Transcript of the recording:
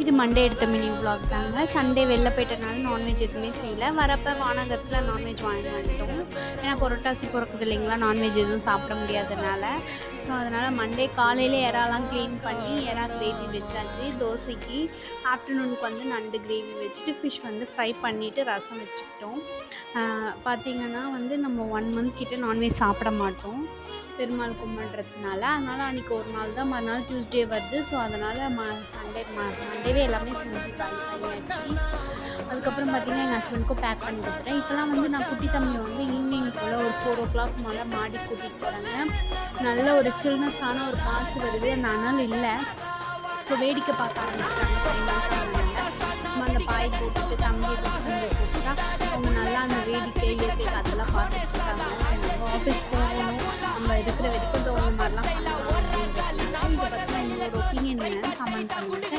இது மண்டே எடுத்த mini vlog தாங்க. சண்டே வெளில போயிட்டனால நான்வெஜ் எதுவுமே செய்யல. வரப்போ வானகரத்தில் நான்வெஜ் வாங்கி வந்துட்டோம். ஏன்னா புரட்டாசி பிறக்குது இல்லைங்களா, நான்வெஜ் எதுவும் சாப்பிட முடியாதனால. ஸோ அதனால் மண்டே காலையில் இறாலாம் க்ளீன் பண்ணி இறா கிரேவி வச்சாச்சு. தோசைக்கு ஆஃப்டர்நூனுக்கு வந்து நண்டு கிரேவி வச்சுட்டு ஃபிஷ் வந்து ஃப்ரை பண்ணிவிட்டு ரசம் வச்சுக்கிட்டோம். பார்த்திங்கன்னா வந்து நம்ம 1 மந்த் கிட்ட நான்வெஜ் சாப்பிட மாட்டோம் பெருமாள் கும்பிட்றதுனால. அதனால் அன்றைக்கி ஒரு நாள் தான், மறுநாள் டியூஸ்டே வருது. ஸோ அதனால் மண்டேவே எல்லாமே செஞ்சு காலி பண்ணியாச்சு. அதுக்கப்புறம் பார்த்திங்கன்னா எங்கள் ஹஸ்பண்டுக்கும் பேக் பண்ணி கொடுத்துட்டேன். இப்போலாம் வந்து நான் குட்டி தம்பி வந்து ஈவினிங் போல் ஒரு 4 o'clock மேலே மாடி கூட்டிகிட்டு போகிறேங்க. நல்ல ஒரு சில்னஸான ஒரு காற்று வருது, அந்த அனல் இல்லை. ஸோ வேடிக்கை பார்க்க ஆரம்பிச்சிட்டாங்க சும்மா அந்த பாய் போட்டுட்டு தம்பியை போட்டுட்டா அவங்க நல்லா அந்த வேடிக்கை இயற்கை காற்றெல்லாம் பார்த்துட்டு இருக்காங்க. ஸோ நம்ம ஆஃபீஸ் போகணும், நம்ம இருக்கிற வரைக்கும் தோணுற மாதிரிலாம் பண்ணணும் அப்படின்றதுனால இதை பற்றி உங்களோட ஒப்பீனியன் என்னென்னு கமெண்ட் பண்ணுங்கள்.